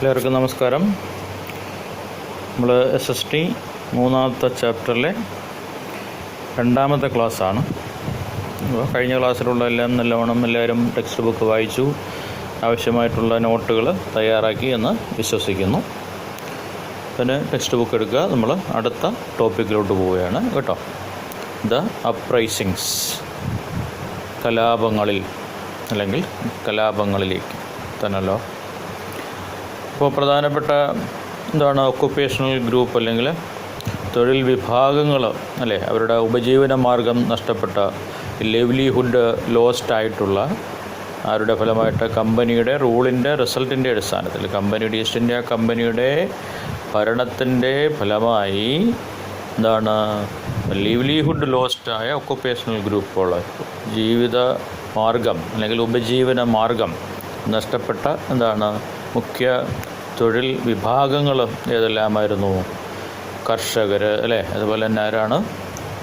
എല്ലാവർക്കും നമസ്കാരം. നമ്മൾ SST മൂന്നാമത്തെ ചാപ്റ്ററിലെ രണ്ടാമത്തെ ക്ലാസ്സാണ്. കഴിഞ്ഞ ക്ലാസ്സിലുള്ള എല്ലാം നല്ലവണ്ണം എല്ലാവരും ടെക്സ്റ്റ് ബുക്ക് വായിച്ചു, ആവശ്യമായിട്ടുള്ള നോട്ടുകൾ തയ്യാറാക്കി എന്ന് വിശ്വസിക്കുന്നു. പിന്നെ ടെക്സ്റ്റ് ബുക്ക് എടുക്കുക, നമ്മൾ അടുത്ത ടോപ്പിക്കിലോട്ട് പോവുകയാണ് കേട്ടോ. ദ അപ്രൈസിങ്സ്, കലാപങ്ങളിൽ അല്ലെങ്കിൽ കലാപങ്ങളിലേക്ക് തന്നെയല്ലോ. ഇപ്പോൾ പ്രധാനപ്പെട്ട ഒക്കുപ്പേഷണൽ ഗ്രൂപ്പ് അല്ലെങ്കിൽ തൊഴിൽ വിഭാഗങ്ങൾ അല്ലേ, അവരുടെ ഉപജീവന മാർഗം നഷ്ടപ്പെട്ട, ലിവ്ലിഹുഡ് ലോസ്റ്റ് ആയിട്ടുള്ള, അവരുടെ ഫലമായിട്ട് കമ്പനിയുടെ റൂളിൻ്റെ റിസൾട്ടിൻ്റെ അടിസ്ഥാനത്തിൽ ഈസ്റ്റ് ഇന്ത്യ കമ്പനിയുടെ ഭരണത്തിൻ്റെ ഫലമായി ലിവ്ലിഹുഡ് ലോസ്റ്റായ ഒക്കുപ്പേഷണൽ ഗ്രൂപ്പുകൾ, ജീവിത മാർഗം അല്ലെങ്കിൽ ഉപജീവന മാർഗം നഷ്ടപ്പെട്ട മുഖ്യ തൊഴിൽ വിഭാഗങ്ങൾ ഏതെല്ലാമായിരുന്നു? കർഷകർ അല്ലേ, അതുപോലെ തന്നെ ആരാണ്,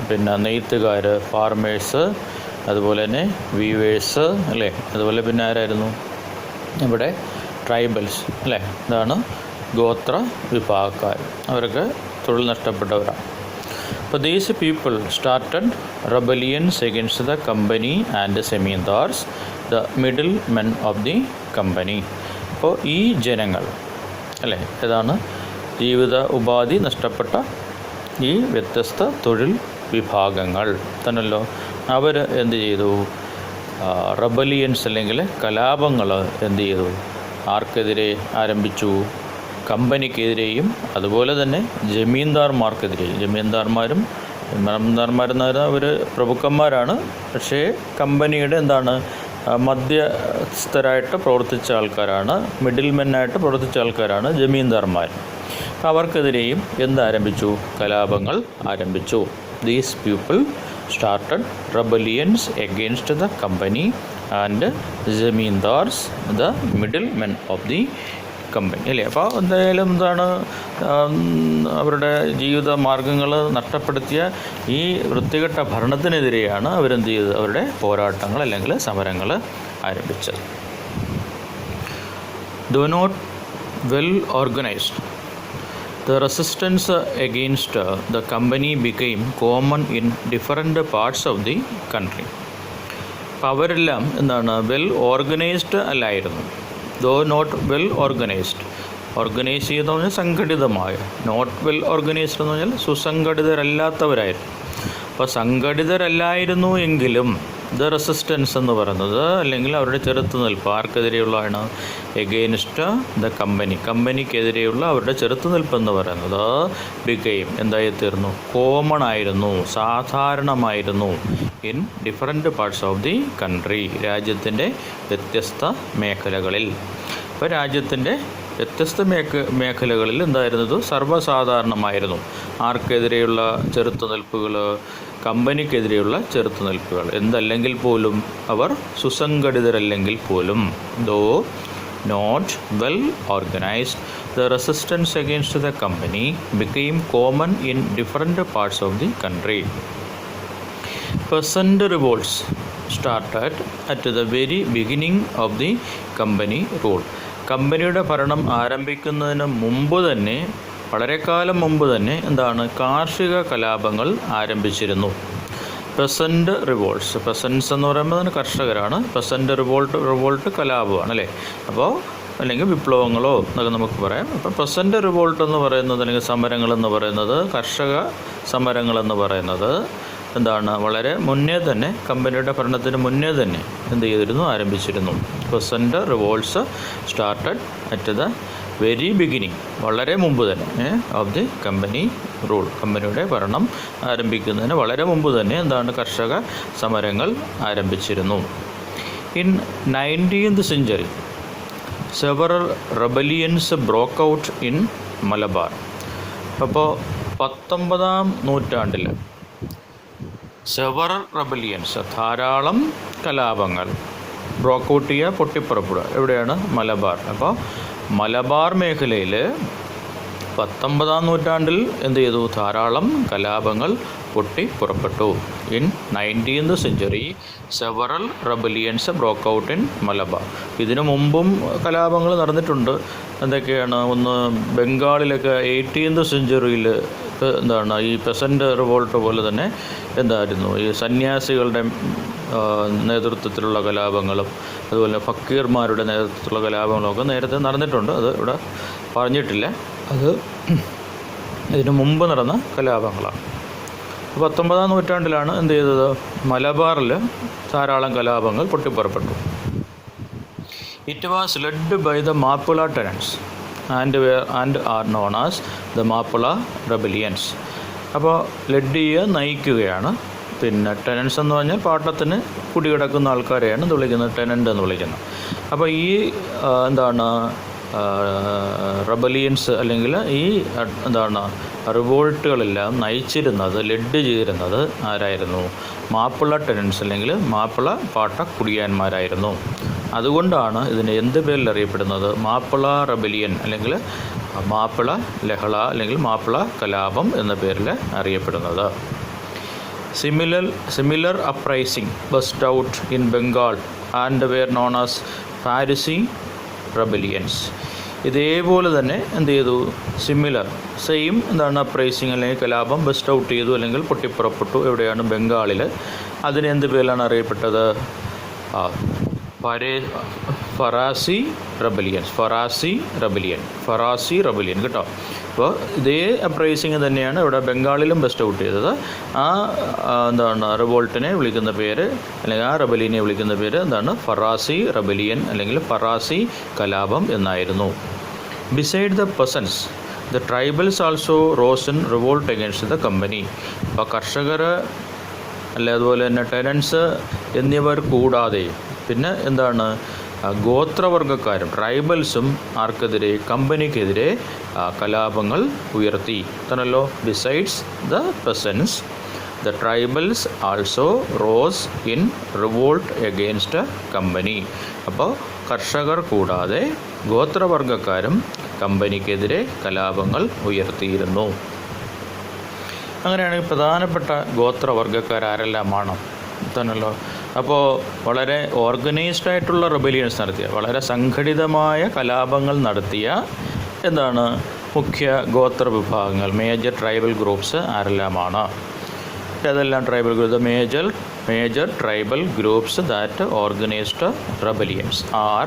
പിന്നെ നെയ്ത്തുകാർ, ഫാർമേഴ്സ്, അതുപോലെ തന്നെ വീവേഴ്സ് അല്ലേ, അതുപോലെ പിന്നെ ആരായിരുന്നു ഇവിടെ ട്രൈബൽസ് അല്ലേ, ഗോത്ര വിഭാഗക്കാർ, അവരൊക്കെ തൊഴിൽ നഷ്ടപ്പെട്ടവരാണ്. അപ്പോൾ these people started rebellions against the company and zamindars, the middle men of the company. അപ്പോൾ ഈ ജനങ്ങൾ അല്ലേ, ജീവിത ഉപാധി നഷ്ടപ്പെട്ട ഈ വ്യത്യസ്ത തൊഴിൽ വിഭാഗങ്ങൾ തന്നല്ലോ, അവർ എന്ത് ചെയ്തു? റെബലിയൻസ് അല്ലെങ്കിൽ കലാപങ്ങൾ എന്ത് ചെയ്തു? ആർക്കെതിരെ ആരംഭിച്ചു? കമ്പനിക്കെതിരെയും അതുപോലെ തന്നെ ജമീന്ദാർമാർക്കെതിരെയും. ജമീന്ദാർമാരെന്ന് പറഞ്ഞാൽ അവർ പ്രഭുക്കന്മാരാണ്, പക്ഷേ കമ്പനിയുടെ മധ്യസ്ഥരായിട്ട് പ്രവർത്തിച്ച ആൾക്കാരാണ്, മിഡിൽ മെന്നായിട്ട് പ്രവർത്തിച്ച ആൾക്കാരാണ് ജമീന്ദാർമാർ. അവർക്കെതിരെയും എന്താരംഭിച്ചു? കലാപങ്ങൾ ആരംഭിച്ചു. These people started rebellions against the company and zamindars, the middle men of the company അല്ലേ. അപ്പോൾ എന്തായാലും അവരുടെ ജീവിത മാർഗങ്ങൾ നഷ്ടപ്പെടുത്തിയ ഈ വൃത്തികെട്ട ഭരണത്തിനെതിരെയാണ് അവരെന്ത് ചെയ്തത്? അവരുടെ പോരാട്ടങ്ങൾ അല്ലെങ്കിൽ സമരങ്ങൾ ആരംഭിച്ചത്. Though not well organised, the resistance against the company became common in different parts of the country. അപ്പോൾ അവരെല്ലാം വെൽ ഓർഗനൈസ്ഡ് അല്ലായിരുന്നു. Though not well organised, organise ചെയ്തെന്ന് പറഞ്ഞാൽ സംഘടിതമായ, നോട്ട് വെൽ ഓർഗനൈസ്ഡ് എന്ന് പറഞ്ഞാൽ സുസംഘടിതരല്ലാത്തവരായിരുന്നു. അപ്പോൾ സംഘടിതരല്ലായിരുന്നു എങ്കിലും ദ റെസിസ്റ്റൻസ് എന്ന് പറയുന്നത് അല്ലെങ്കിൽ അവരുടെ ചെറുത്തുനിൽപ്പ് ആർക്കെതിരെയുള്ളതാണ്? എഗെയിൻസ്റ്റ് ദ കമ്പനിക്കെതിരെയുള്ള അവരുടെ ചെറുത്തുനിൽപ്പ് എന്ന് പറയുന്നത് ബിക്കെയിം എന്തായിത്തീർന്നു? കോമൺ ആയിരുന്നു, സാധാരണമായിരുന്നു. In different parts of the country, രാജ്യത്തിൻ്റെ വ്യത്യസ്ത മേഖലകളിൽ. അപ്പോൾ രാജ്യത്തിൻ്റെ വ്യത്യസ്ത മേഖലകളിൽ എന്തായിരുന്നത്? സർവ്വസാധാരണമായിരുന്നു. ആർക്കെതിരെയുള്ള ചെറുത്തുനിൽപ്പുകൾ? കമ്പനിക്കെതിരെയുള്ള ചെറുത്തുനിൽപ്പുകൾ. എന്തല്ലെങ്കിൽ പോലും, അവർ സുസംഘടിതരല്ലെങ്കിൽ പോലും. Though not well organised, the resistance against the company became common in different parts of the country. Peasant revolts started at the very beginning of the company rule. കമ്പനിയുടെ ഭരണം ആരംഭിക്കുന്നതിന് മുമ്പ് തന്നെ, വളരെ കാലം മുമ്പ് തന്നെ കാർഷിക കലാപങ്ങൾ ആരംഭിച്ചിരുന്നു. പെസൻറ്റ് റിവോൾട്ട്സ്, പെസൻസ് എന്ന് പറയുമ്പോൾ കർഷകരാണ്. പെസൻറ്റ് റിവോൾട്ട് കലാപമാണ് അല്ലേ. അപ്പോൾ അല്ലെങ്കിൽ വിപ്ലവങ്ങളോ എന്നൊക്കെ നമുക്ക് പറയാം. അപ്പോൾ പെസൻറ്റ് റിവോൾട്ട് എന്ന് പറയുന്നത് അല്ലെങ്കിൽ സമരങ്ങളെന്ന് പറയുന്നത്, കർഷക സമരങ്ങളെന്ന് പറയുന്നത് വളരെ മുന്നേ തന്നെ, കമ്പനിയുടെ ഭരണത്തിന് മുന്നേ തന്നെ എന്ത് ചെയ്തിരുന്നു? ആരംഭിച്ചിരുന്നു. Peasant revolts started at the very beginning, വളരെ മുമ്പ് തന്നെ ഓഫ് ദി കമ്പനി റൂൾ, കമ്പനിയുടെ ഭരണം ആരംഭിക്കുന്നതിന് വളരെ മുമ്പ് തന്നെ കർഷക സമരങ്ങൾ ആരംഭിച്ചിരുന്നു. In 19th century several rebellions broke out in Malabar. അപ്പോൾ 19ാം നൂറ്റാണ്ടിൽ സെവറൽ റെബലിയൻസ്, ധാരാളം കലാപങ്ങൾ ബ്രോക്കൗട്ട് ചെയ്യുക, പൊട്ടിപ്പുറപ്പെടുക. എവിടെയാണ്? മലബാർ. അപ്പോൾ മലബാർ മേഖലയിൽ 19-ാം നൂറ്റാണ്ടിൽ എന്ത് ചെയ്തു? ധാരാളം കലാപങ്ങൾ പൊട്ടിപ്പുറപ്പെട്ടു. In 19th century several rebellions broke out in Malabar. ഇതിനു മുമ്പും കലാപങ്ങൾ നടന്നിട്ടുണ്ട്. എന്തൊക്കെയാണ്? ഒന്ന് ബംഗാളിലൊക്കെ 18th century എന്താണ് ഈ പെസൻ്റ് റിവോൾട്ട് പോലെ തന്നെ എന്തായിരുന്നു ഈ സന്യാസികളുടെ നേതൃത്വത്തിലുള്ള കലാപങ്ങളും അതുപോലെ ഫക്കീർമാരുടെ നേതൃത്വത്തിലുള്ള കലാപങ്ങളൊക്കെ നേരത്തെ നടന്നിട്ടുണ്ട്. അത് ഇവിടെ പറഞ്ഞിട്ടില്ല. അത് ഇതിനു മുമ്പ് നടന്ന കലാപങ്ങളാണ്. 19-ാം നൂറ്റാണ്ടിലാണ് എന്ത് ചെയ്തത്? മലബാറിൽ ധാരാളം കലാപങ്ങൾ പൊട്ടിപ്പുറപ്പെട്ടു. It was led by the Mappila tenants and are known as the Mappila rebellions. അപ്പോൾ ലെഡ് നയിക്കുകയാണ്. പിന്നെ ടെനൻസ് എന്ന് പറഞ്ഞാൽ പാട്ടത്തിന് കുടികിടക്കുന്ന ആൾക്കാരെയാണ് ഇത് വിളിക്കുന്നത്, ടെനൻ്റ് എന്ന് വിളിക്കുന്നത്. അപ്പോൾ ഈ എന്താണ് റെബലിയൻസ് അല്ലെങ്കിൽ ഈ എന്താണ് റിവോൾട്ടുകളെല്ലാം നയിച്ചിരുന്നത്, ലെഡ് ചെയ്തിരുന്നത് ആരായിരുന്നു? മാപ്പിള ടെനൻസ് അല്ലെങ്കിൽ മാപ്പിള പാട്ട കുടിയാന്മാരായിരുന്നു. അതുകൊണ്ടാണ് ഇതിനെ എന്ത് പേരിൽ അറിയപ്പെടുന്നത്? മാപ്പിള റെബലിയൻ അല്ലെങ്കിൽ മാപ്പിള ലഹള അല്ലെങ്കിൽ മാപ്പിള കലാപം എന്ന പേരിൽ അറിയപ്പെടുന്നത്. Similar uprising burst out in Bengal and were known as Faraizi rebellions. ഇതേപോലെ തന്നെ എന്ത് ചെയ്തു? സെയിം എന്താണ് അപ്രൈസിങ് അല്ലെങ്കിൽ കലാപം ബസ്റ്റ് ഔട്ട് ചെയ്തു അല്ലെങ്കിൽ പൊട്ടിപ്പുറപ്പെട്ടു. എവിടെയാണ്? ബംഗാളിൽ. അതിന് എന്ത് പേരിലാണ് അറിയപ്പെട്ടത്? ഫറാസി റെബലിയൻ കേട്ടോ. അപ്പോൾ ഇതേ അപ്രൈസിങ് തന്നെയാണ് ഇവിടെ ബംഗാളിലും ബസ്റ്റ് ഔട്ട് ചെയ്തത്. എന്താണ് റിവോൾട്ടിനെ വിളിക്കുന്ന പേര് അല്ലെങ്കിൽ ആ റെബലിയനെ വിളിക്കുന്ന പേര് എന്താണ്? ഫറാസി റെബലിയൻ അല്ലെങ്കിൽ ഫറാസി കലാപം എന്നായിരുന്നു. Beside the പെസൻസ് the tribals also rose in revolt against the company. അപ്പോൾ കർഷകർ അല്ലെ അതുപോലെ തന്നെ ടെനൻസ് എന്നിവർ കൂടാതെ പിന്നെ എന്താണ് ഗോത്രവർഗക്കാരും ട്രൈബൽസും ആർക്കെതിരെ? കമ്പനിക്കെതിരെ കലാപങ്ങൾ ഉയർത്തി. തന്നല്ലോ. Besides the പെസൻസ് the tribals also rose in revolt against company. അപ്പോൾ കർഷകർ കൂടാതെ ഗോത്രവർഗക്കാരും കമ്പനിക്കെതിരെ കലാപങ്ങൾ ഉയർത്തിയിരുന്നു. അങ്ങനെയാണെങ്കിൽ പ്രധാനപ്പെട്ട ഗോത്രവർഗക്കാരെല്ലാമാണ് തന്നല്ലോ. അപ്പോൾ വളരെ ഓർഗനൈസ്ഡ് ആയിട്ടുള്ള റെബലിയൻസ് നടത്തിയ, വളരെ സംഘടിതമായ കലാപങ്ങൾ നടത്തിയ എന്താണ് മുഖ്യ ഗോത്ര വിഭാഗങ്ങൾ, മേജർ ട്രൈബൽ ഗ്രൂപ്പ്സ് ആരെല്ലാമാണ്? ഏതെല്ലാം tribal group? Major tribal groups that organised rebellions are: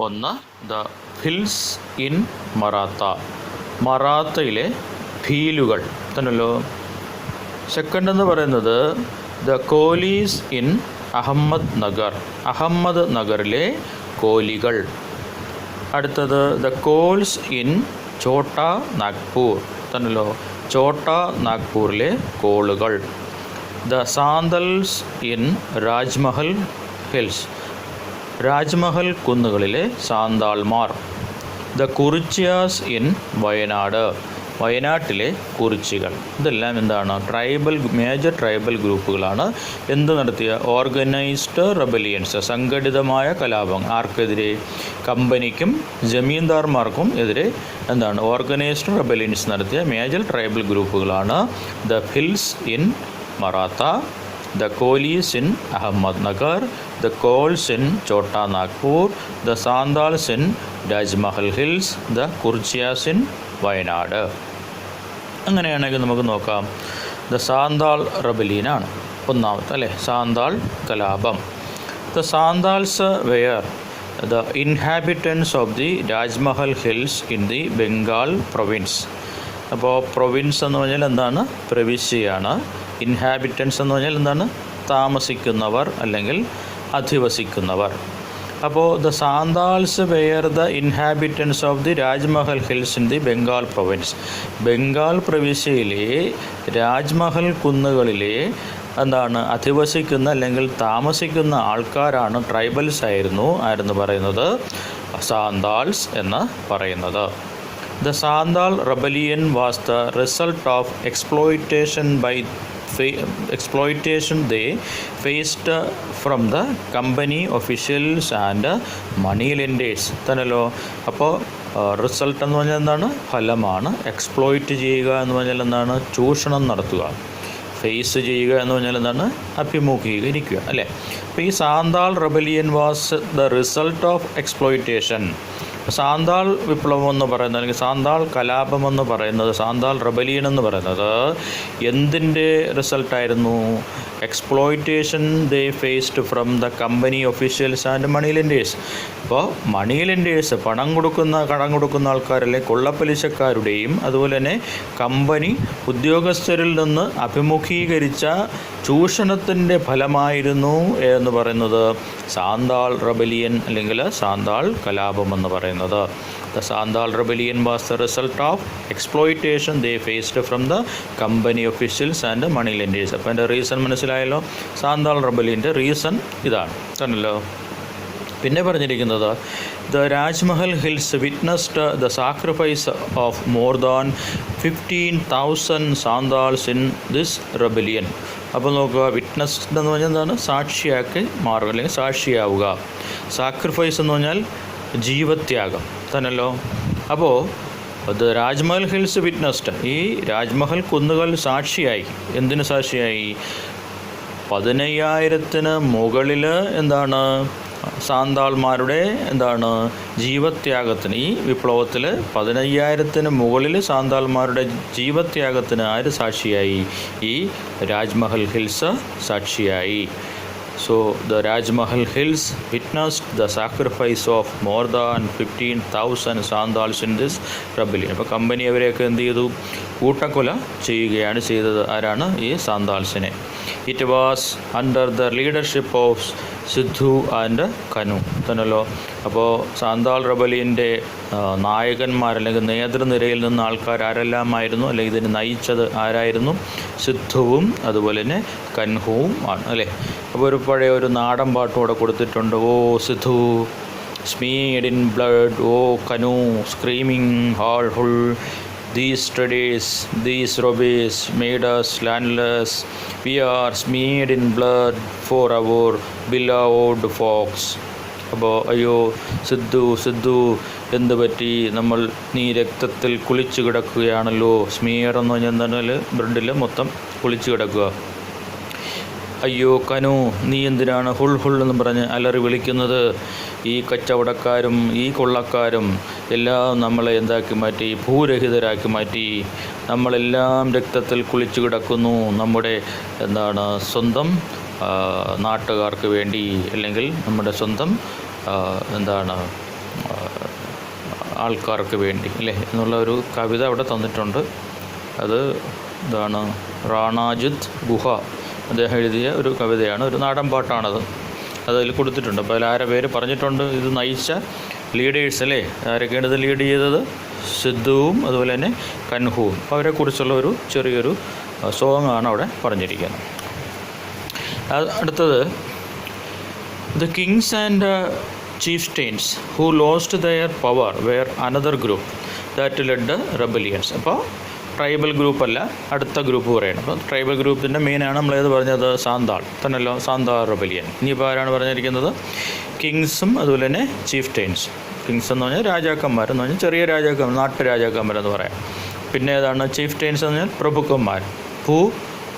ഒന്ന് ദ ഭിൽസ് ഇൻ മറാത്തയിലെ ഭീലുകൾ തന്നല്ലോ. സെക്കൻഡ് എന്ന് പറയുന്നത് ദ കോലീസ് ഇൻ അഹമ്മദ് നഗറിലെ കോലികൾ. അടുത്തത് ദ കോൾസ് ഇൻ ഛോട്ടാ നാഗ്പൂർ തന്നല്ലോ. ഛോട്ടാ നാഗ്പൂരിലെ കോളുകൾ. The Santhals in Rajmahal hills, Rajmahal കുന്നുകളിലെ സാന്താൾമാർ. ദ കുറിച്യാസ് ഇൻ വയനാട്ടിലെ കുറിച്ചികൾ. ഇതെല്ലാം എന്താണ്? മേജർ ട്രൈബൽ ഗ്രൂപ്പുകളാണ്. എന്ത് നടത്തിയ? ഓർഗനൈസ്ഡ് റെബലിയൻസ്, സംഘടിതമായ കലാപം. ആർക്കെതിരെ? കമ്പനിക്കും ജമീന്ദാർമാർക്കും എതിരെ എന്താണ്? ഓർഗനൈസ്ഡ് റെബലിയൻസ് നടത്തിയ മേജർ ട്രൈബൽ ഗ്രൂപ്പുകളാണ് the Bhils in Maratha, the Kolis in Ahmednagar, the Kols in Chota Nagpur, the Santhals in Rajmahal hills, the Kurichiyas in Wayanad. അങ്ങനെയാണെങ്കിൽ നമുക്ക് നോക്കാം. ദ സാന്താൾ റെബലിയനാണ് ഒന്നാമത്തെ അല്ലേ, സാന്താൾ കലാപം. The Santhals were the inhabitants of the Rajmahal hills in the Bengal province. അപ്പോൾ പ്രൊവിൻസ് എന്ന് പറഞ്ഞാൽ എന്താണ്? പ്രവിശ്യയാണ്. ഇൻഹാബിറ്റൻസ് എന്ന് പറഞ്ഞാൽ എന്താണ്? താമസിക്കുന്നവർ അല്ലെങ്കിൽ അധിവസിക്കുന്നവർ. അപ്പോൾ the Santhals were the inhabitants of the Rajmahal hills in the Bengal province. Bengal പ്രവിശ്യയിലെ രാജ്മഹൽ കുന്നുകളിലെ എന്താണ്? അധിവസിക്കുന്ന അല്ലെങ്കിൽ താമസിക്കുന്ന ആൾക്കാരാണ്, ട്രൈബൽസ് ആയിരുന്നു പറയുന്നത് സാന്താൾസ് എന്ന് പറയുന്നത്. The Santhal rebellion was the result of exploitation by exploitation they faced from the company officials and money lenders. തന്നല്ലോ. അപ്പോൾ റിസൾട്ട് എന്ന് പറഞ്ഞാൽ എന്താണ്? ഫലമാണ്. എക്സ്പ്ലോയിറ്റ് ചെയ്യുക എന്ന് പറഞ്ഞാൽ എന്താണ്? ചൂഷണം നടത്തുക. ഫേസ് ചെയ്യുക എന്ന് പറഞ്ഞാൽ എന്താണ്? അഭിമുഖീകരിക്കുക, അല്ലേ? അപ്പോൾ ഈ Santhal rebellion was the result of exploitation. Santhal വിപ്ലവം എന്ന് പറയുന്നത്, അല്ലെങ്കിൽ സാന്താൾ കലാപം എന്ന് പറയുന്നത്, സാന്താൾ റെബലിയൻ എന്ന് പറയുന്നത് എന്തിൻ്റെ റിസൾട്ടായിരുന്നു? Exploitation they faced from the company officials and money lenders. അപ്പോൾ മണി ലെൻഡേഴ്സ്, കടം കൊടുക്കുന്ന ആൾക്കാരല്ലേ, കൊള്ളപ്പലിശക്കാരുടെയും അതുപോലെ തന്നെ കമ്പനി ഉദ്യോഗസ്ഥരിൽ നിന്ന് അഭിമുഖീകരിച്ച ചൂഷണത്തിൻ്റെ ഫലമായിരുന്നു എന്ന് പറയുന്നത് സാന്താൾ റെബലിയൻ അല്ലെങ്കിൽ സാന്താൾ കലാപം എന്ന് പറയുന്നത്. The Santhal rebellion was the result of exploitation they faced from the company officials and money lenders. അപ്പോൾ എൻ്റെ റീസൺ മനസ്സിലായല്ലോ. സാന്താൾ റെബലിയൻ്റെ റീസൺ ഇതാണ് ആണല്ലോ. പിന്നെ പറഞ്ഞിരിക്കുന്നത് the Rajmahal hills witnessed the sacrifice of more than 15,000 Santhals in this rebellion. അപ്പോൾ നോക്കുക, വിറ്റ്നസ്ഡ് എന്ന് പറഞ്ഞാൽ എന്താണ്? സാക്ഷിയാക്കി മാറുക അല്ലെങ്കിൽ സാക്ഷിയാവുക. സാക്രിഫൈസ് എന്ന് പറഞ്ഞാൽ ജീവത്യാഗം തന്നല്ലോ. അപ്പോൾ അത് രാജ്മഹൽ ഹിൽസ് വിറ്റ്നസ്ഡ്, ഈ രാജ്മഹൽ സാക്ഷിയായി. എന്തിന് സാക്ഷിയായി? 15,000 മുകളിൽ എന്താണ്? സാന്താൾമാരുടെ എന്താണ്? ജീവത്യാഗത്തിന്. ഈ വിപ്ലവത്തിൽ 15,000 മുകളിൽ സാന്താൾമാരുടെ ജീവത്യാഗത്തിന് ആര് സാക്ഷിയായി? ഈ രാജ്മഹൽ ഹിൽസ് സാക്ഷിയായി. So the Rajmahal Hills witnessed the sacrifice of more than 15,000 Sandals in this rebellion. അപ്പോൾ കമ്പനി അവരെയൊക്കെ എന്ത് ചെയ്തു? കൂട്ടക്കൊല ചെയ്യുകയാണ് ചെയ്തത്. ആരാണ്? ഈ സാന്താൾസിനെ. It was under the leadership of Sidhu and Kanu തന്നല്ലോ. അപ്പോൾ സാന്താൾ റെബലിയൻ്റെ നായകന്മാർ അല്ലെങ്കിൽ നേതൃനിരയിൽ നിന്ന് ആൾക്കാർ ആരെല്ലാമായിരുന്നു, അല്ലെങ്കിൽ ഇതിനെ നയിച്ചത് ആരായിരുന്നു? സിദ്ധുവും അതുപോലെ തന്നെ കൻഹുവും ആണ്, അല്ലേ? അപ്പോൾ ഒരു പഴയ ഒരു നാടൻ പാട്ടോടെ കൊടുത്തിട്ടുണ്ട്. Oh Sidhu smeared in blood, oh Kanu screaming Hul Hul, these studies, these robberies made us landless. We are smeared in blood for our beloved folks. അപ്പോൾ അയ്യോ സിദ്ധു എന്ത് പറ്റി? നീ രക്തത്തിൽ കുളിച്ചു കിടക്കുകയാണല്ലോ. സ്മിയർ എന്ന് പറഞ്ഞാൽ എന്താണ്? ബ്രെഡിൽ മൊത്തം കുളിച്ചു കിടക്കുക. അയ്യോ കനു, നീ എന്തിനാണ് ഹുൾ എന്ന് പറഞ്ഞ് അലറി വിളിക്കുന്നത്? ഈ കച്ചവടക്കാരും ഈ കൊള്ളക്കാരും എല്ലാം നമ്മളെ എന്താക്കി മാറ്റി? ഭൂരഹിതരാക്കി മാറ്റി. നമ്മളെല്ലാം രക്തത്തിൽ കുളിച്ചു കിടക്കുന്നു. നമ്മുടെ എന്താണ് സ്വന്തം നാട്ടുകാർക്ക് വേണ്ടി, അല്ലെങ്കിൽ നമ്മുടെ സ്വന്തം എന്താണ് ആൾക്കാർക്ക് വേണ്ടി, അല്ലേ എന്നുള്ള ഒരു കവിത അവിടെ തന്നിട്ടുണ്ട്. അത് എന്താണ്? റാണാജിത്ത് ഗുഹ അദ്ദേഹം എഴുതിയ ഒരു കവിതയാണ്, ഒരു നാടൻ പാട്ടാണത്. അതിൽ കൊടുത്തിട്ടുണ്ട്. അപ്പോൾ അതിൽ ആരെ പേര് പറഞ്ഞിട്ടുണ്ട്? ഇത് നയിച്ച ലീഡേഴ്സ്, അല്ലേ? ആരൊക്കെയാണ് ഇത് ലീഡ് ചെയ്തത്? സിദ്ധുവും അതുപോലെ തന്നെ കൻഹുവും. അപ്പോൾ അവരെക്കുറിച്ചുള്ള ഒരു ചെറിയൊരു സോങ്ങാണ് അവിടെ പറഞ്ഞിരിക്കുന്നത്. അടുത്തത് the kings and chieftains who lost their power were another group that led rebellions. അപ്പോൾ ട്രൈബൽ ഗ്രൂപ്പല്ല, അടുത്ത ഗ്രൂപ്പ് പറയണം. അപ്പോൾ ട്രൈബൽ ഗ്രൂപ്പിൻ്റെ മെയിനാണ് നമ്മളേത് പറഞ്ഞത്? സാന്താൾ തന്നല്ലോ, സാന്താൾ റെബലിയൻ. ഇനിയിപ്പോൾ ആരാണ് പറഞ്ഞിരിക്കുന്നത്? കിങ്സും അതുപോലെ തന്നെ ചീഫ്റ്റെയിൻസ്. കിങ്സ് എന്ന് പറഞ്ഞാൽ രാജാക്കന്മാരെന്ന് പറഞ്ഞാൽ ചെറിയ രാജാക്കന്മാർ, നാട്ടുരാജാക്കന്മാരെന്ന് പറയാം. പിന്നെ ഏതാണ്? ചീഫ്റ്റെയിൻസ് എന്ന് പറഞ്ഞാൽ പ്രഭുക്കന്മാർ,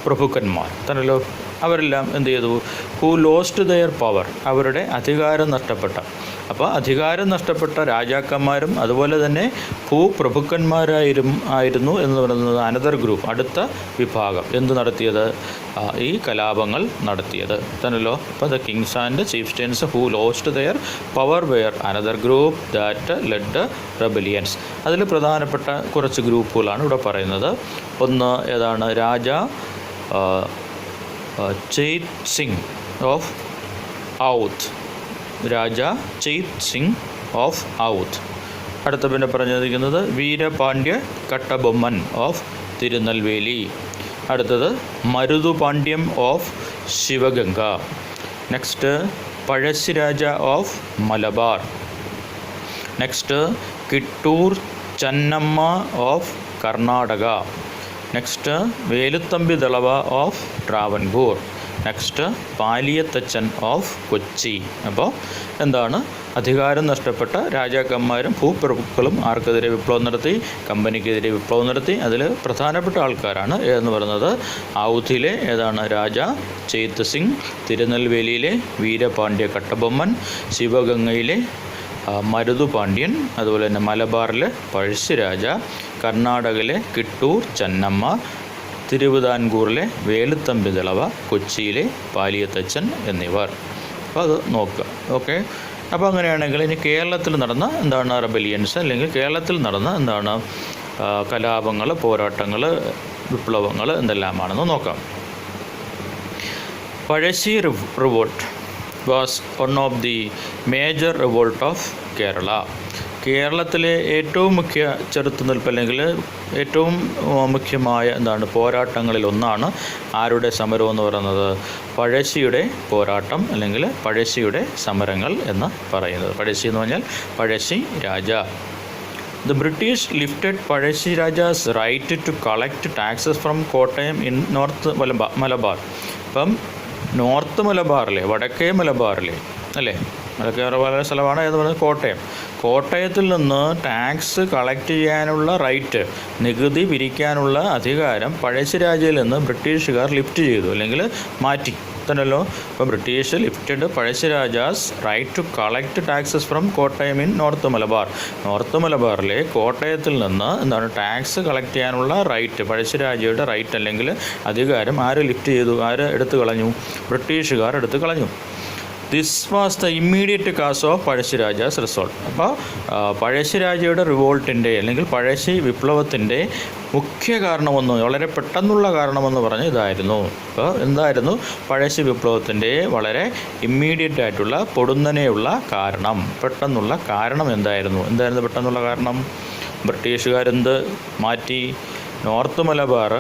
പ്രഭുക്കന്മാർ തന്നല്ലോ. അവരെല്ലാം എന്ത് ചെയ്തു? ഹു ലോസ്റ്റ് ദെയർ പവർ, അവരുടെ അധികാരം നഷ്ടപ്പെട്ട. അപ്പോൾ അധികാരം നഷ്ടപ്പെട്ട രാജാക്കന്മാരും അതുപോലെ തന്നെ ഭൂപ്രഭുക്കന്മാരായിരുന്നു എന്ന് പറയുന്നത് അനദർ ഗ്രൂപ്പ്, അടുത്ത വിഭാഗം എന്ത് നടത്തിയത്? ഈ കലാപങ്ങൾ നടത്തിയത് തന്നല്ലോ. അപ്പോൾ the kings and chieftains who lost their power were another group that led rebellions. അതിൽ പ്രധാനപ്പെട്ട കുറച്ച് ഗ്രൂപ്പുകളാണ് ഇവിടെ പറയുന്നത്. ഒന്ന് ഏതാണ്? ചെയ്ത് സിംഗ് ഓഫ് ഔത്ത്, രാജ ചെയ്ത് സിംഗ് ഓഫ് ഔത്ത്. അടുത്ത പിന്നെ പറഞ്ഞിരിക്കുന്നത് വീരപാണ്ഡ്യ കട്ടബൊമ്മൻ ഓഫ് തിരുനെൽവേലി. അടുത്തത് Marudhu Pandyan of Sivaganga. Next Pazhassi Raja of Malabar. Next Kittur Chennamma of Karnataka. Next Velu Thampi Dalawa of Travancore, next Paliath Achan of Kochi. അപ്പോൾ എന്താണ്, അധികാരം നഷ്ടപ്പെട്ട രാജാക്കന്മാരും ഭൂപ്രഭുക്കളും ആർക്കെതിരെ വിപ്ലവം നടത്തി? കമ്പനിക്കെതിരെ വിപ്ലവം നടത്തി. അതിൽ പ്രധാനപ്പെട്ട ആൾക്കാരാണ് എന്ന് പറയുന്നത് ഔധിയിലെ ഏതാണ് രാജ ചെയ്ത് സിംഗ്, തിരുനെൽവേലിയിലെ വീരപാണ്ഡ്യ കട്ടബൊമ്മൻ, ശിവഗംഗയിലെ മരുതു പാണ്ഡ്യൻ, അതുപോലെ തന്നെ മലബാറിലെ പഴശ്ശിരാജ, കർണാടകയിലെ കിട്ടൂർ ചെന്നമ്മ, തിരുവിതാംകൂറിലെ വേലുത്തമ്പി ദളവ, കൊച്ചിയിലെ പാലിയത്തച്ചൻ എന്നിവർ. അപ്പോൾ അത് നോക്കുക. ഓക്കെ. അപ്പോൾ അങ്ങനെയാണെങ്കിൽ ഇനി കേരളത്തിൽ നടന്ന എന്താണ് റെബലിയൻസ്, അല്ലെങ്കിൽ കേരളത്തിൽ നടന്ന എന്താണ് കലാപങ്ങൾ, പോരാട്ടങ്ങൾ, വിപ്ലവങ്ങൾ എന്തെല്ലാമാണെന്ന് നോക്കാം. Pazhassi revolt was one of the major revolt of Kerala. കേരളത്തിലെ ഏറ്റവും മുഖ്യ ചെറുത്തുനിൽപ്പ് അല്ലെങ്കിൽ ഏറ്റവും മുഖ്യമായ എന്താണ് പോരാട്ടങ്ങളിൽ ഒന്നാണ് ആരുടെ സമരം എന്ന് പറയുന്നത്? പഴശ്ശിയുടെ പോരാട്ടം അല്ലെങ്കിൽ പഴശ്ശിയുടെ സമരങ്ങൾ എന്ന് പറയുന്നത്. പഴശ്ശി എന്ന് പറഞ്ഞാൽ Pazhassi Raja. The British lifted Pazhassi Raja's right to collect taxes from Kottayam in north Malabar. ഇപ്പം നോർത്ത് മലബാറിലെ, വടക്കേ മലബാറിലെ അല്ലേ, അതൊക്കെ വളരെ സ്ഥലമാണ് എന്ന് പറയുന്നത് കോട്ടയം. കോട്ടയത്തിൽ നിന്ന് ടാക്സ് കളക്ട് ചെയ്യാനുള്ള റൈറ്റ്, നികുതി പിരിക്കാനുള്ള അധികാരം പഴശ്ശിരാജയിൽ നിന്ന് ബ്രിട്ടീഷുകാർ ലിഫ്റ്റ് ചെയ്തു അല്ലെങ്കിൽ മാറ്റി തന്നല്ലോ. അപ്പം British lifted Pazhassi Raja's right to collect taxes from Kottayam in north Malabar. North മലബാറിലെ കോട്ടയത്തിൽ നിന്ന് എന്താണ് ടാക്സ് കളക്ട് ചെയ്യാനുള്ള റൈറ്റ്, പഴശ്ശിരാജയുടെ റൈറ്റ് അല്ലെങ്കിൽ അധികാരം ആര് ലിഫ്റ്റ് ചെയ്തു? ആര് എടുത്തു കളഞ്ഞു? ബ്രിട്ടീഷുകാർ എടുത്തു കളഞ്ഞു. This was the immediate cause of Pazhassi Raja's revolt. അപ്പോൾ പഴശ്ശിരാജയുടെ റിവോൾട്ടിൻ്റെ അല്ലെങ്കിൽ പഴശ്ശി വിപ്ലവത്തിൻ്റെ മുഖ്യ കാരണമെന്ന്, വളരെ പെട്ടെന്നുള്ള കാരണമെന്ന് പറഞ്ഞ് ഇതായിരുന്നു. അപ്പോൾ എന്തായിരുന്നു പഴശ്ശി വിപ്ലവത്തിൻ്റെ വളരെ ഇമ്മീഡിയറ്റ് ആയിട്ടുള്ള പൊടുന്നനെയുള്ള കാരണം, പെട്ടെന്നുള്ള കാരണം എന്തായിരുന്നു പെട്ടെന്നുള്ള കാരണം? ബ്രിട്ടീഷുകാരെന്ത് മാറ്റി? നോർത്ത് മലബാർ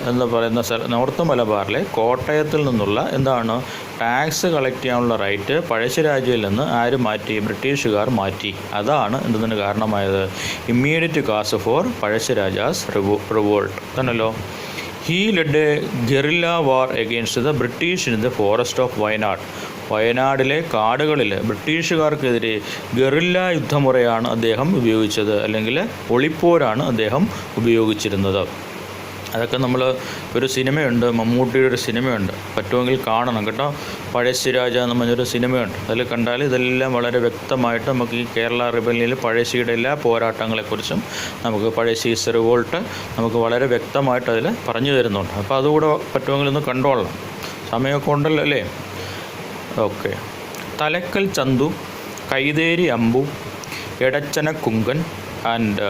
എന്ന് പറയുന്ന നോർത്ത് മലബാറിലെ കോട്ടയത്തിൽ നിന്നുള്ള എന്താണ് ടാക്സ് കളക്ട് ചെയ്യാനുള്ള റൈറ്റ് പഴശ്ശിരാജയിൽ നിന്ന് ആര് മാറ്റി? ബ്രിട്ടീഷുകാർ മാറ്റി. അതാണ് എന്തിന് കാരണമായത്? Immediate cause for Pazhassi Raja's revolt തന്നല്ലോ. He led a guerrilla war against the British in the forest of Wayanad. വയനാടിലെ കാടുകളിൽ ബ്രിട്ടീഷുകാർക്കെതിരെ ഗറില്ല യുദ്ധമുറയാണ് അദ്ദേഹം ഉപയോഗിച്ചത്, അല്ലെങ്കിൽ ഒളിപ്പോരാണ് അദ്ദേഹം ഉപയോഗിച്ചിരുന്നത്. അതൊക്കെ നമ്മൾ ഒരു സിനിമയുണ്ട്, മമ്മൂട്ടിയുടെ ഒരു സിനിമയുണ്ട്, പറ്റുമെങ്കിൽ കാണണം കേട്ടോ. പഴശ്ശിരാജ എന്ന് പറഞ്ഞൊരു സിനിമയുണ്ട്. അതിൽ കണ്ടാൽ ഇതെല്ലാം വളരെ വ്യക്തമായിട്ട് നമുക്ക് ഈ കേരള റിബല്യനിൽ പഴശ്ശിയുടെ എല്ലാ പോരാട്ടങ്ങളെക്കുറിച്ചും നമുക്ക് പഴശ്ശീസ് റിവോൾട്ട് നമുക്ക് വളരെ വ്യക്തമായിട്ട് അതിൽ പറഞ്ഞു തരുന്നുണ്ട്. അപ്പോൾ അതുകൂടെ പറ്റുമെങ്കിൽ ഒന്ന് കണ്ടോളണം. സമയമൊക്കെ ഉണ്ടല്ലോ അല്ലേ? Okay. Thalakkal Chandu, Kaitheri Ambu, Edachena Kunkan and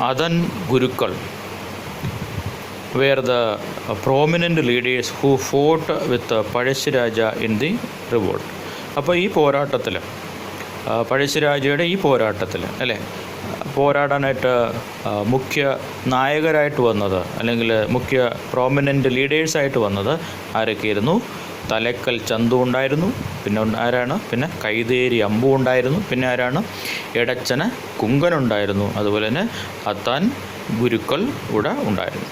Athan Gurukkal were the prominent leaders who fought with Pazhassi Raja in the revolt. അപ്പോൾ ഈ പോരാട്ടത്തിൽ, പഴശ്ശിരാജയുടെ ഈ പോരാട്ടത്തിൽ അല്ലേ, പോരാടാനായിട്ട് മുഖ്യ നായകരായിട്ട് വന്നത് അല്ലെങ്കിൽ മുഖ്യ പ്രോമിനൻ്റ് ലീഡേഴ്സായിട്ട് വന്നത് ആരൊക്കെയായിരുന്നു? തലക്കൽ ചന്തു ഉണ്ടായിരുന്നു, പിന്നെ ആരാണ്? പിന്നെ കൈതേരി അമ്പു ഉണ്ടായിരുന്നു, പിന്നെ ആരാണ്? എടച്ചന കുങ്കനുണ്ടായിരുന്നു, അതുപോലെ തന്നെ അത്താൻ ഗുരുക്കൾ ഇവിടെ ഉണ്ടായിരുന്നു.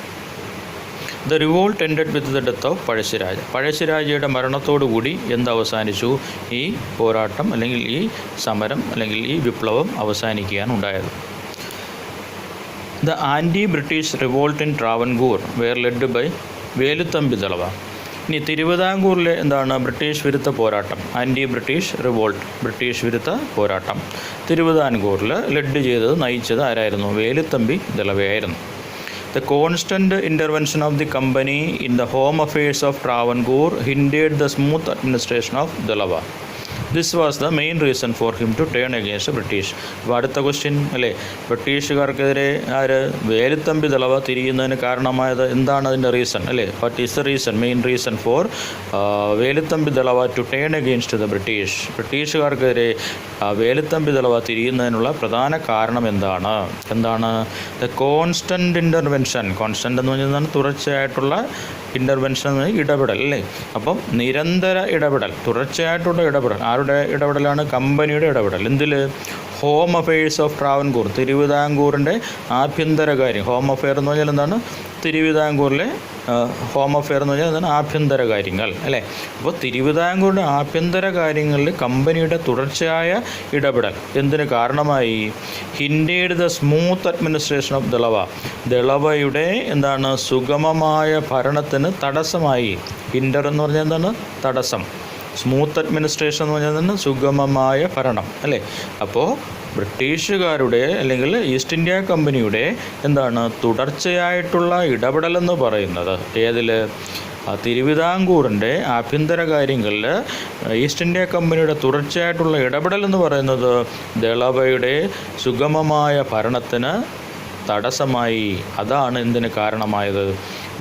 The revolt ended with the death of Pazhassi Raja. പഴശ്ശിരാജയുടെ മരണത്തോടുകൂടി അവസാനിച്ചു? ഈ പോരാട്ടം അല്ലെങ്കിൽ ഈ സമരം അല്ലെങ്കിൽ ഈ വിപ്ലവം അവസാനിക്കുകയാണ് ഉണ്ടായത്. The anti British revolt in Travancore were led by Velu Thampi Dalawa. ഇനി തിരുവിതാംകൂറിലെ ബ്രിട്ടീഷ് വിരുദ്ധ പോരാട്ടം, ആൻറ്റി ബ്രിട്ടീഷ് റിവോൾട്ട്, ബ്രിട്ടീഷ് വിരുദ്ധ പോരാട്ടം തിരുവിതാംകൂറിൽ നയിച്ചത് ആരായിരുന്നു? Velu Thampi ദളവയായിരുന്നു. The constant intervention of the company in the home affairs of Travancore hindered the smooth administration of Dalava. This was the main reason for him to turn against the British. അപ്പോൾ അടുത്ത question അല്ലേ, ബ്രിട്ടീഷുകാർക്കെതിരെ വേലുത്തമ്പി ദളവ തിരിയുന്നതിന് കാരണമായത് എന്താണ്? അതിൻ്റെ reason അല്ലേ? What is the reason, main reason for Velu Thampi Dalawa to turn against the British? ബ്രിട്ടീഷുകാർക്കെതിരെ വേലുത്തമ്പി ദളവ തിരിയുന്നതിനുള്ള പ്രധാന കാരണം എന്താണ്? The constant intervention. കോൺസ്റ്റൻ്റ് എന്ന് പറഞ്ഞാൽ തുടർച്ചയായിട്ടുള്ള ഇൻ്റർവെൻഷൻ, ഇടപെടൽ അല്ലേ? അപ്പം നിരന്തര ഇടപെടൽ, തുടർച്ചയായിട്ടുള്ള ഇടപെടൽ. ആരുടെ ഇടപെടലാണ്? കമ്പനിയുടെ ഇടപെടൽ. എന്തിൽ? ഹോം അഫെയേഴ്സ് ഓഫ് ട്രാവൻകൂർ, തിരുവിതാംകൂറിൻ്റെ ആഭ്യന്തര കാര്യം. ഹോം അഫെയർ എന്ന് പറഞ്ഞാൽ എന്താണ്? തിരുവിതാംകൂറിലെ ഹോം അഫെയർ എന്ന് പറഞ്ഞാൽ എന്താണ്? ആഭ്യന്തര കാര്യങ്ങൾ അല്ലേ. അപ്പോൾ തിരുവിതാംകൂറിൻ്റെ ആഭ്യന്തര കാര്യങ്ങളിൽ കമ്പനിയുടെ തുടർച്ചയായ ഇടപെടൽ എന്തിന് കാരണമായി? Hindered the smooth administration of Dalawa, ദളവയുടെ എന്താണ് സുഗമമായ ഭരണത്തിന് തടസ്സമായി. ഹിൻഡർ എന്ന് പറഞ്ഞാൽ എന്താണ്? തടസ്സം. സ്മൂത്ത് അഡ്മിനിസ്ട്രേഷൻ എന്ന് പറഞ്ഞാൽ തന്നെ സുഗമമായ ഭരണം അല്ലേ. അപ്പോൾ ബ്രിട്ടീഷുകാരുടെ അല്ലെങ്കിൽ ഈസ്റ്റ് ഇന്ത്യ കമ്പനിയുടെ എന്താണ് തുടർച്ചയായിട്ടുള്ള ഇടപെടലെന്ന് പറയുന്നത് ഏതിൽ? തിരുവിതാംകൂറിൻ്റെ ആഭ്യന്തര കാര്യങ്ങളിൽ ഈസ്റ്റ് ഇന്ത്യ കമ്പനിയുടെ തുടർച്ചയായിട്ടുള്ള ഇടപെടൽ എന്ന് പറയുന്നത് ദളവയുടെ സുഗമമായ ഭരണത്തിന് തടസ്സമായി. അതാണ് എന്തിന് കാരണമായത്?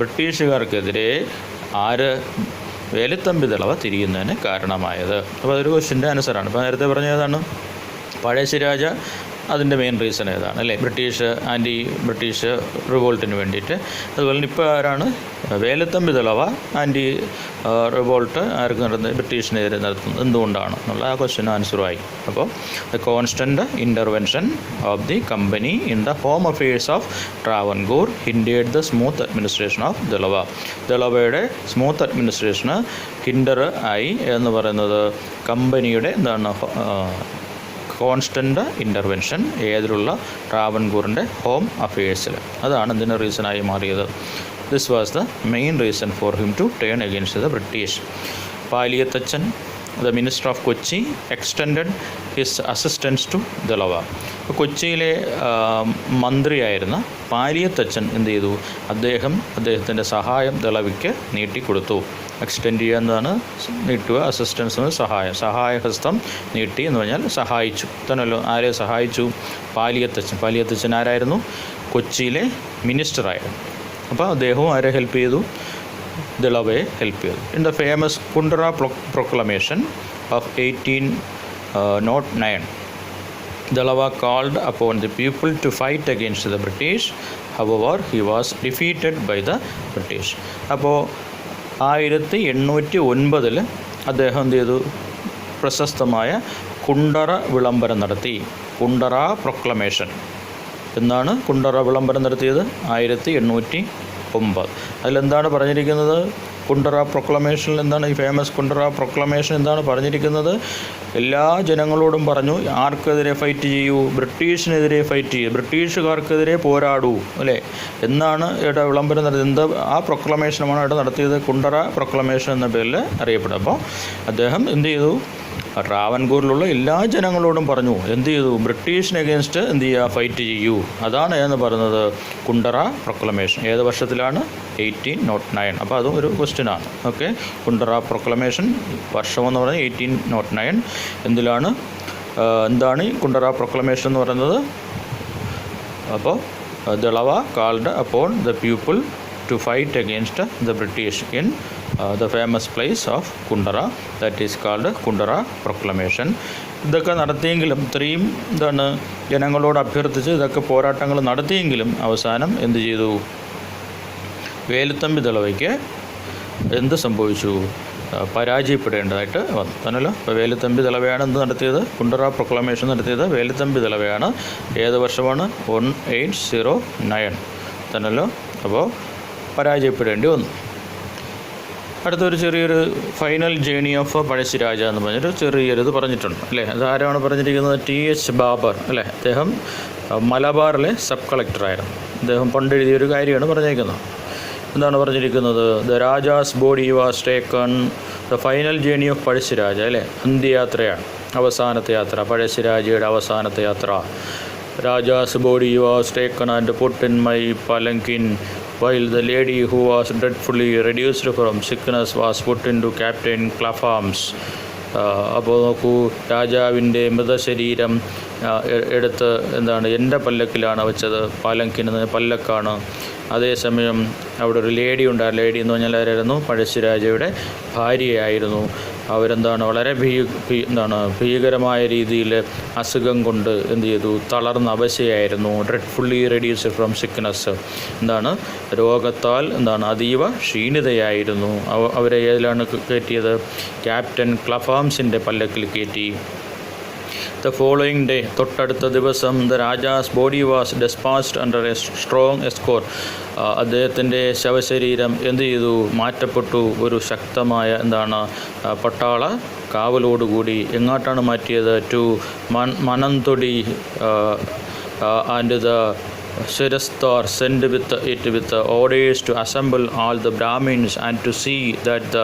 ബ്രിട്ടീഷുകാർക്കെതിരെ വേലുത്തമ്പി ദളവ തിരിയുന്നതിന് കാരണമായത്. അപ്പോൾ അതൊരു ക്വസ്റ്റ്യൻ്റെ ആൻസറാണ്. ഇപ്പോൾ നേരത്തെ പറഞ്ഞതാണ് പഴശ്ശിരാജ, അതിൻ്റെ മെയിൻ റീസൺ ഏതാണ് അല്ലേ? ബ്രിട്ടീഷ് റിവോൾട്ടിന് വേണ്ടിയിട്ട്. അതുപോലെ തന്നെ ഇപ്പോൾ ആരാണ്? വേലുത്തമ്പി ദളവ ആൻറ്റി റിവോൾട്ട് ആർക്ക് നടത്തുന്നത്? ബ്രിട്ടീഷിനെതിരെ നടത്തുന്നത് എന്തുകൊണ്ടാണ് എന്നുള്ള ആ ക്വസ്റ്റ്യൻ ആൻസറുമായി. അപ്പോൾ the constant intervention of the company in the home affairs of Travancore hindered the smooth administration of Dalawa. ദളവയുടെ സ്മൂത്ത് അഡ്മിനിസ്ട്രേഷന് ഹിൻഡർ ആയി എന്ന് പറയുന്നത് കമ്പനിയുടെ എന്താണ്? കോൺസ്റ്റൻ്റ് ഇൻ്റർവെൻഷൻ ഏതിലുള്ള? ട്രാവൻകൂറിൻ്റെ ഹോം അഫെയേഴ്സിൽ. അതാണ് ഇതിന് റീസണായി മാറിയത്. This was the main reason for him to turn against the British. Paliath Achan, the minister of Kochi, extended his assistance to Dalawa. കൊച്ചിയിലെ മന്ത്രിയായിരുന്ന പാലിയത്തച്ചൻ എന്ത് ചെയ്തു? അദ്ദേഹത്തിൻ്റെ സഹായം ദളവയ്ക്ക് നീട്ടിക്കൊടുത്തു. എക്സ്റ്റെൻഡ് ചെയ്യുക എന്നതാണ്, നീട്ടുക. അസിസ്റ്റൻസ് എന്ന് സഹായഹസ്തം നീട്ടി എന്ന് പറഞ്ഞാൽ സഹായിച്ചു തന്നല്ലോ. ആരെ സഹായിച്ചു? പാലിയത്തച്ചൻ ആരായിരുന്നു? കൊച്ചിയിലെ മിനിസ്റ്ററായിരുന്നു. അപ്പോൾ അദ്ദേഹവും ആരെ ഹെൽപ്പ് ചെയ്തു? ദളവയെ ഹെൽപ്പ് ചെയ്തു. In the famous Kundara proclamation of 1809 Dalawa called upon the people to fight against the British. However, he was defeated by the British. അപ്പോൾ 1809 അദ്ദേഹം എന്ത് ചെയ്തു? പ്രശസ്തമായ കുണ്ടറ വിളംബരം നടത്തി. കുണ്ടറ പ്രൊക്ലമേഷൻ. എന്നാണ് കുണ്ടറ വിളംബരം നടത്തിയത്? 1809. അതിലെന്താണ് പറഞ്ഞിരിക്കുന്നത്? കുണ്ടറ പ്രൊക്ലമേഷനിൽ എന്താണ്? ഈ ഫേമസ് കുണ്ടറ പ്രൊക്ലമേഷൻ എന്താണ് പറഞ്ഞിരിക്കുന്നത്? എല്ലാ ജനങ്ങളോടും പറഞ്ഞു, ആർക്കെതിരെ ഫൈറ്റ് ചെയ്യൂ? ബ്രിട്ടീഷിനെതിരെ ഫൈറ്റ് ചെയ്യൂ, ബ്രിട്ടീഷുകാർക്കെതിരെ പോരാടൂ അല്ലേ എന്നാണ് ഇവിടെ വിളംബരം നടത്തിയത്. എന്താ ആ പ്രൊക്ലമേഷനാണ് ഇവിടെ നടത്തിയത്? കുണ്ടറ പ്രൊക്ലമേഷൻ എന്ന പേരിൽ അറിയപ്പെടും. അപ്പോൾ അദ്ദേഹം എന്ത് ചെയ്തു? ട്രാവൻകൂറിലുള്ള എല്ലാ ജനങ്ങളോടും പറഞ്ഞു എന്ത് ചെയ്തു? ബ്രിട്ടീഷിന് അഗേൻസ്റ്റ് എന്ത് ചെയ്യുക? ഫൈറ്റ് ചെയ്യൂ. അതാണ് എന്ന് പറയുന്നത് കുണ്ടറ പ്രൊക്ലമേഷൻ. ഏത് വർഷത്തിലാണ്? 1809. അപ്പോൾ അതും ഒരു ക്വസ്റ്റ്യനാണ്. ഓക്കെ, കുണ്ടറ പ്രൊക്ലമേഷൻ വർഷമെന്ന് പറയുന്നത് 1809. എന്താണ് ഈ കുണ്ടറ പ്രൊക്ലമേഷൻ എന്ന് പറയുന്നത്? അപ്പോൾ Dalawa called upon the people to fight against the British in the famous place of Kundara, that is called Kundara Proclamation. ഇതൊക്കെ നടത്തിയെങ്കിലും ഇത്രയും ജനങ്ങളോട് അഭ്യർത്ഥിച്ച് ഇതൊക്കെ പോരാട്ടങ്ങൾ നടത്തിയെങ്കിലും അവസാനം എന്ത് ചെയ്തു? വേലുത്തമ്പി ദളവയ്ക്ക് എന്ത് സംഭവിച്ചു? പരാജയപ്പെടേണ്ടതായിട്ട് വന്നു തന്നല്ലോ. അപ്പോൾ വേലുത്തമ്പി ദളവയാണ് എന്ത് നടത്തിയത്? കുണ്ടറ പ്രൊക്ലമേഷൻ നടത്തിയത് വേലുത്തമ്പി ദളവയാണ്. ഏത് വർഷമാണ്? 1809 തന്നല്ലോ. അപ്പോൾ പരാജയപ്പെടേണ്ടി വന്നു. അടുത്തൊരു ചെറിയൊരു ഫൈനൽ ജേണി ഓഫ് പഴശ്ശിരാജ എന്ന് പറഞ്ഞൊരു ചെറിയൊരിത് പറഞ്ഞിട്ടുണ്ട് അല്ലേ. അതാരാണ് പറഞ്ഞിരിക്കുന്നത്? TH ബാബർ അല്ലേ. അദ്ദേഹം മലബാറിലെ സബ് കളക്ടറായിരുന്നു. അദ്ദേഹം പണ്ട് എഴുതിയൊരു കാര്യമാണ് പറഞ്ഞിരിക്കുന്നത്. എന്താണ് പറഞ്ഞിരിക്കുന്നത്? The Raja's body was taken, the final journey of Pazhassi Raja അല്ലേ. അന്ത്യയാത്രയാണ്, അവസാനത്തെ യാത്ര, പഴശ്ശിരാജയുടെ അവസാനത്തെ യാത്ര. Raja's body was taken and put in my palanquin while the lady who was dreadfully reduced from sickness was put into Captain Clapham's. അപ്പോൾ നോക്കൂ, രാജാവിൻ്റെ മൃതശരീരം എടുത്ത് എൻ്റെ പല്ലക്കിലാണ് വെച്ചത്. പാലങ്കിന് പല്ലക്കാണ്. അതേസമയം അവിടെ ഒരു ലേഡി ഉണ്ട്. ആ ലേഡി എന്ന് പറഞ്ഞാൽ ആരായിരുന്നു? പഴശ്ശിരാജയുടെ ഭാര്യയായിരുന്നു. വളരെ ഭീകരമായ രീതിയിൽ അസുഖം കൊണ്ട് എന്ത് ചെയ്തു? തളർന്ന അവശയായിരുന്നു. ഡ്രെഡ്ഫുള്ളി റെഡ്യൂസ്ഡ് ഫ്രം സിക്നസ്. രോഗത്താൽ അതീവ ക്ഷീണിതയായിരുന്നു. അവരെ ഏതിലാണ് കയറ്റിയത്? ക്യാപ്റ്റൻ ക്ലഫാംസിൻ്റെ പല്ലക്കിൽ കയറ്റി. The following day, തൊട്ടടുത്ത ദിവസം, the Raja's body was dispatched under a strong escort. അദ്ദേഹത്തിൻ്റെ ശവശരീരം എന്ത് ചെയ്തു? മാറ്റപ്പെട്ടു. ഒരു ശക്തമായ പട്ടാള കാവലോടുകൂടി. എങ്ങോട്ടാണ് മാറ്റിയത്? To Mananthavady and the Sirastar sent with orders to assemble all the Brahmins and to see that the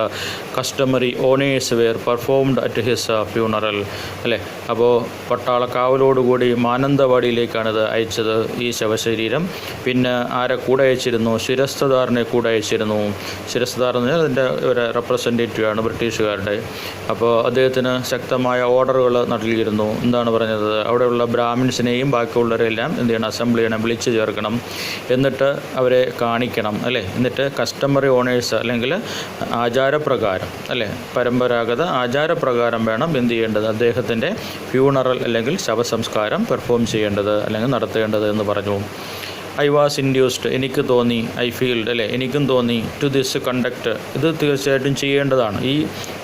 customary honors were performed at his funeral. അല്ലേ? അപ്പോൾ പട്ടാള കാവലോടുകൂടി മാനന്തവാടിയിലേക്കാണ് ഇത് അയച്ചത് ഈ ശവശരീരം. പിന്നെ ആരെ കൂടെ അയച്ചിരുന്നു? ശിരസ്തദാറിനെ കൂടെ അയച്ചിരുന്നു. ശിരസ്തദാർ എന്ന് പറഞ്ഞാൽ അതിൻ്റെ ഒരു റെപ്രസെൻറ്റേറ്റീവാണ് ബ്രിട്ടീഷുകാരുടെ. അപ്പോൾ അദ്ദേഹത്തിന് ശക്തമായ ഓർഡറുകൾ നൽകിയിരുന്നു. എന്താണ് പറഞ്ഞത്? അവിടെയുള്ള ബ്രാഹ്മിൻസിനെയും ബാക്കിയുള്ളവരെല്ലാം എന്ത് ചെയ്യണം? അസംബ്ലി ചെയ്യണം, വിളിച്ചു ചേർക്കണം, എന്നിട്ട് അവരെ കാണിക്കണം. അല്ലേ? എന്നിട്ട് കസ്റ്റമറി ഓണേഴ്സ് അല്ലെങ്കിൽ ആചാരപ്രകാരം, അല്ലേ, പരമ്പരാഗത ആചാരപ്രകാരം വേണം എന്ത് ചെയ്യേണ്ടത്? അദ്ദേഹത്തിൻ്റെ ഫ്യൂണറൽ അല്ലെങ്കിൽ ശവസംസ്കാരം പെർഫോം ചെയ്യേണ്ടത് അല്ലെങ്കിൽ നടത്തേണ്ടത് എന്ന് പറഞ്ഞു. ഐ വാസ് ഇൻഡ്യൂസ്ഡ്, എനിക്ക് തോന്നി, ഐ ഫീൽഡ്, അല്ലേ, എനിക്കും തോന്നി, ടു ദിസ് കണ്ടക്ട്, ഇത് തീർച്ചയായിട്ടും ചെയ്യേണ്ടതാണ്. ഈ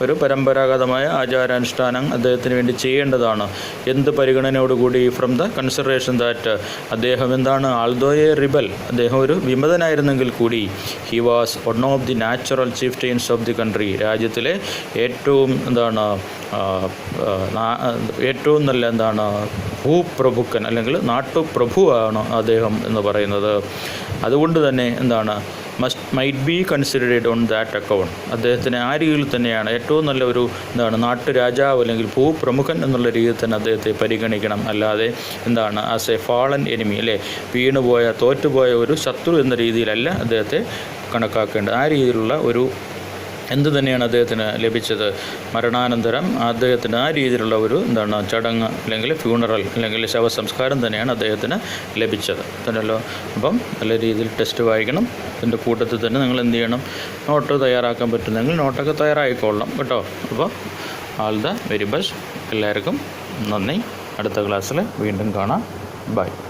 ഒരു പരമ്പരാഗതമായ ആചാരാനുഷ്ഠാനം അദ്ദേഹത്തിന് വേണ്ടി ചെയ്യേണ്ടതാണ്. എന്ത് പരിഗണനയോടുകൂടി? ഫ്രം ദ കൺസിഡറേഷൻ ദാറ്റ് അദ്ദേഹം എന്താണ്? ആൾദോ എ റിബൽ, അദ്ദേഹം ഒരു വിമതനായിരുന്നെങ്കിൽ കൂടി, he was one of the natural chieftains of the country, രാജ്യത്തിലെ ഏറ്റവും ഏറ്റവും നല്ല ഭൂപ്രഭുക്കൻ അല്ലെങ്കിൽ നാട്ടുപ്രഭുവാണ് അദ്ദേഹം എന്ന് പറയുന്നത്. അതുകൊണ്ട് തന്നെ might be considered on that account, അദ്ദേഹത്തിന് ആ രീതിയിൽ തന്നെയാണ് ഏറ്റവും നല്ല ഒരു നാട്ടുരാജാവ് അല്ലെങ്കിൽ ഭൂപ്രമുഖൻ എന്നുള്ള രീതിയിൽ തന്നെ അദ്ദേഹത്തെ പരിഗണിക്കണം. അല്ലാതെ ആസ് എ ഫാളൻ എനിമി, അല്ലേ, വീണുപോയ തോറ്റുപോയ ഒരു ശത്രു എന്ന രീതിയിലല്ല അദ്ദേഹത്തെ കണക്കാക്കേണ്ടത്. ആ രീതിയിലുള്ള ഒരു എന്ത് തന്നെയാണ് അദ്ദേഹത്തിന് ലഭിച്ചത്? മരണാനന്തരം അദ്ദേഹത്തിന് ആ രീതിയിലുള്ള ഒരു ചടങ്ങ് അല്ലെങ്കിൽ ഫ്യൂണറൽ അല്ലെങ്കിൽ ശവസംസ്കാരം തന്നെയാണ് അദ്ദേഹത്തിന് ലഭിച്ചത് തന്നെയല്ലോ. അപ്പം നല്ല രീതിയിൽ ടെസ്റ്റ് വായിക്കണം. അതിൻ്റെ കൂട്ടത്തിൽ തന്നെ നിങ്ങൾ എന്ത് ചെയ്യണം? നോട്ട് തയ്യാറാക്കാൻ പറ്റുന്നെങ്കിൽ നോട്ടൊക്കെ തയ്യാറായിക്കൊള്ളണം കേട്ടോ. അപ്പോൾ ആൾ ദ വെരി ബെസ്റ്റ്. എല്ലാവർക്കും നന്ദി. അടുത്ത ക്ലാസ്സിൽ വീണ്ടും കാണാം. ബൈ.